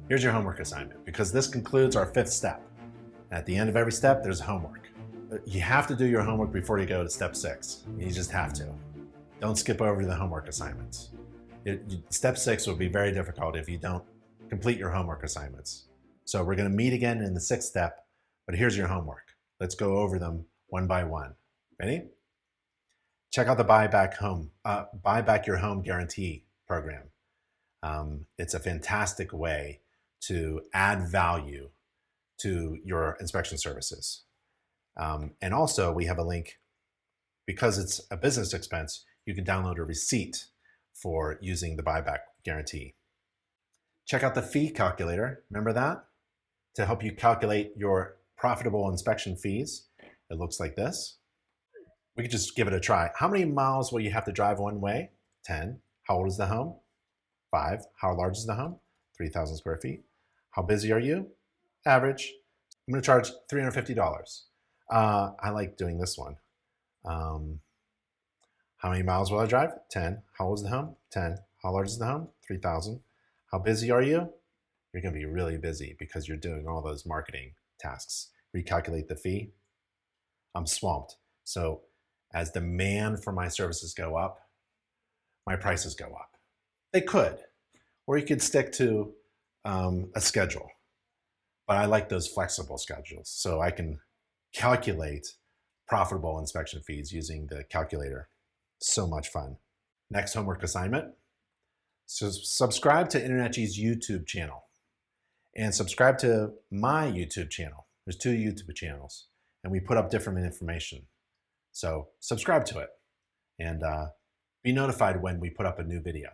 Here's your homework assignment, because this concludes our 5th step. At the end of every step, there's homework. You have to do your homework before you go to step 6. You just have to. Don't skip over the homework assignments. Step 6 will be very difficult if you don't complete your homework assignments. So we're going to meet again in the 6th step, but here's your homework. Let's go over them one by one. Ready? Check out the Buy Back Your Home Guarantee program. It's a fantastic way to add value to your inspection services. And also we have a link, because it's a business expense, you can download a receipt for using the buyback guarantee. Check out the fee calculator, remember that? To help you calculate your profitable inspection fees. It looks like this. We could just give it a try. How many miles will you have to drive one way? 10. How old is the home? 5. How large is the home? 3,000 square feet. How busy are you? Average. I'm going to charge $350. I like doing this one. How many miles will I drive? 10. How old is the home? 10. How large is the home? 3,000. How busy are you? You're going to be really busy because you're doing all those marketing tasks. Recalculate the fee. I'm swamped. So as demand for my services go up, my prices go up. They could, or you could stick to a schedule. But I like those flexible schedules, so I can calculate profitable inspection fees using the calculator. So much fun. Next homework assignment. So subscribe to InternetG's YouTube channel and subscribe to my YouTube channel. There's 2 YouTube channels and we put up different information. So subscribe to it and be notified when we put up a new video.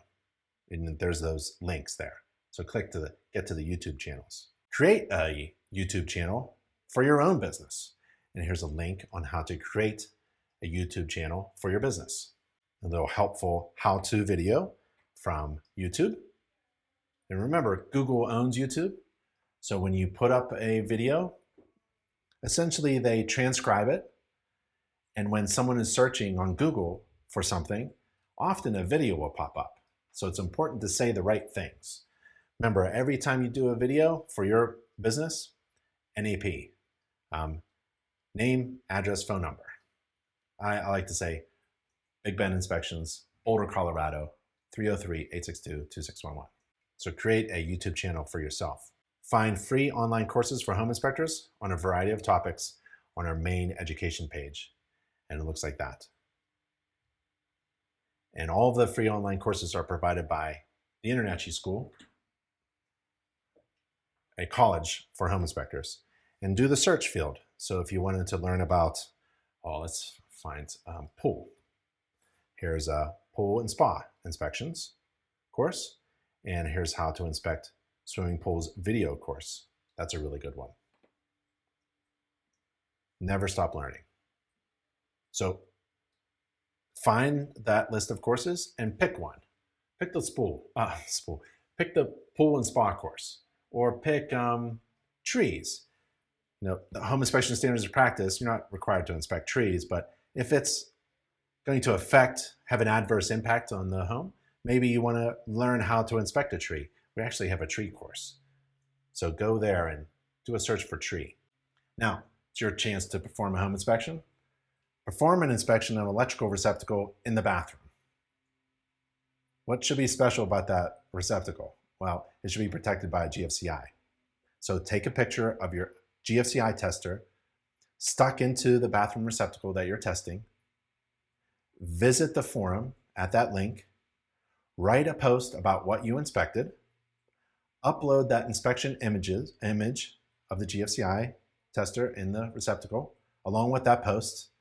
And there's those links there. So click to get to the YouTube channels. Create a YouTube channel for your own business. And here's a link on how to create a YouTube channel for your business. A little helpful how-to video from YouTube. And remember, Google owns YouTube. So when you put up a video, essentially they transcribe it. And when someone is searching on Google for something, often a video will pop up. So it's important to say the right things. Remember, every time you do a video for your business, NAP, name, address, phone number. I like to say Big Ben Inspections, Boulder, Colorado, 303-862-2611. So create a YouTube channel for yourself. Find free online courses for home inspectors on a variety of topics on our main education page. And it looks like that. And all of the free online courses are provided by the InternetG School, a college for home inspectors. And do the search field. So if you wanted to learn about, let's find pool. Here's a pool and spa inspections course. And here's how to inspect swimming pools video course. That's a really good one. Never stop learning. So find that list of courses and pick one. Pick the Pick the pool and spa course, or pick trees. You know, the home inspection standards of practice, you're not required to inspect trees, but if it's going to have an adverse impact on the home, maybe you want to learn how to inspect a tree. We actually have a tree course. So go there and do a search for tree. Now, it's your chance to perform a home inspection. Perform an inspection of an electrical receptacle in the bathroom. What should be special about that receptacle? Well, it should be protected by a GFCI. So take a picture of your GFCI tester stuck into the bathroom receptacle that you're testing. Visit the forum at that link. Write a post about what you inspected. Upload that inspection image of the GFCI tester in the receptacle along with that post.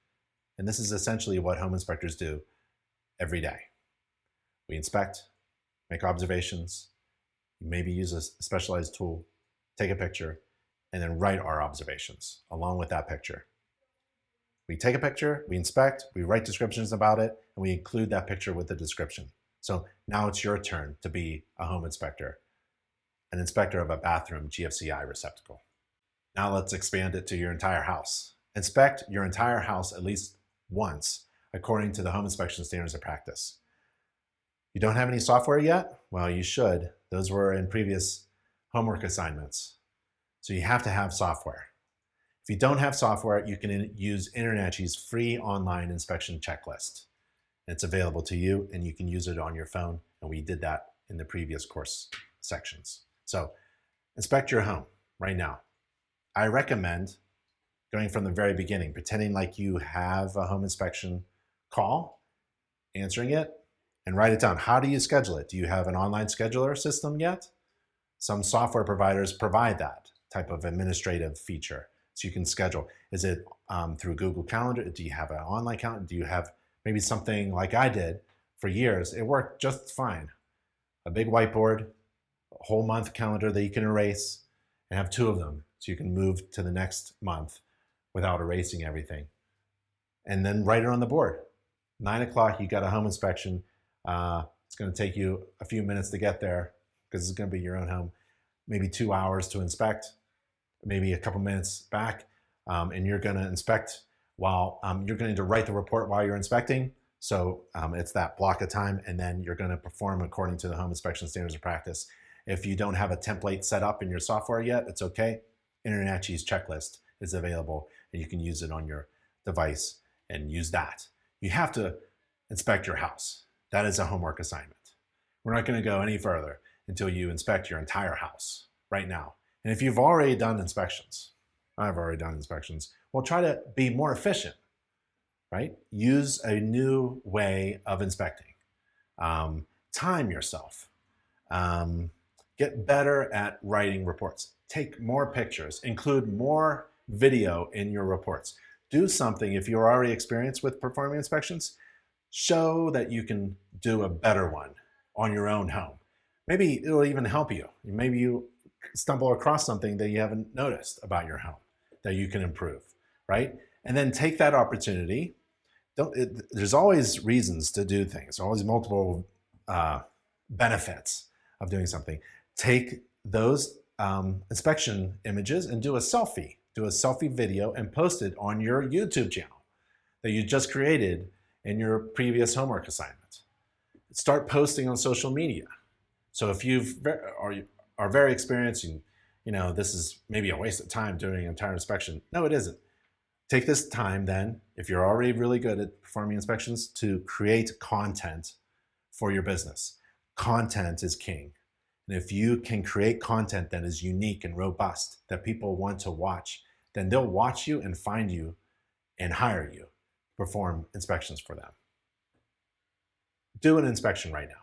And this is essentially what home inspectors do every day. We inspect, make observations, maybe use a specialized tool, take a picture, and then write our observations along with that picture. We take a picture, we inspect, we write descriptions about it, and we include that picture with the description. So now it's your turn to be a home inspector, an inspector of a bathroom GFCI receptacle. Now let's expand it to your entire house. Inspect your entire house at least once, according to the home inspection standards of practice. You don't have any software yet? Well, you should. Those were in previous homework assignments. So you have to have software. If you don't have software, you can use InterNACHI's free online inspection checklist. It's available to you and you can use it on your phone. And we did that in the previous course sections. So inspect your home right now. I recommend going from the very beginning, pretending like you have a home inspection call, answering it, and write it down. How do you schedule it? Do you have an online scheduler system yet? Some software providers provide that type of administrative feature. So you can schedule. Is it through Google Calendar? Do you have an online calendar? Do you have maybe something like I did for years? It worked just fine. A big whiteboard, a whole month calendar that you can erase and have 2 of them. So you can move to the next month without erasing everything. And then write it on the board. 9 o'clock, you got a home inspection. It's gonna take you a few minutes to get there because it's gonna be your own home. Maybe 2 hours to inspect, maybe a couple minutes back, and you're gonna inspect while you're going to write the report while you're inspecting. So it's that block of time, and then you're gonna perform according to the home inspection standards of practice. If you don't have a template set up in your software yet, it's okay. InterNACHI's checklist is available and you can use it on your device and use that. You have to inspect your house. That is a homework assignment. We're not gonna go any further until you inspect your entire house right now. And if you've already done inspections, I've already done inspections, well, try to be more efficient, right? Use a new way of inspecting. Time yourself. Get better at writing reports. Take more pictures, include more video in your reports. Do something, if you're already experienced with performing inspections, show that you can do a better one on your own home. Maybe it'll even help you. Maybe you stumble across something that you haven't noticed about your home that you can improve, right? And then take that opportunity. There's always reasons to do things, always multiple benefits of doing something. Take those inspection images and do a selfie video and post it on your YouTube channel that you just created in your previous homework assignment. Start posting on social media. So if you are very experienced and this is maybe a waste of time doing an entire inspection. No, it isn't. Take this time then, if you're already really good at performing inspections, to create content for your business. Content is king. And if you can create content that is unique and robust, that people want to watch, then they'll watch you and find you and hire you to perform inspections for them. Do an inspection right now.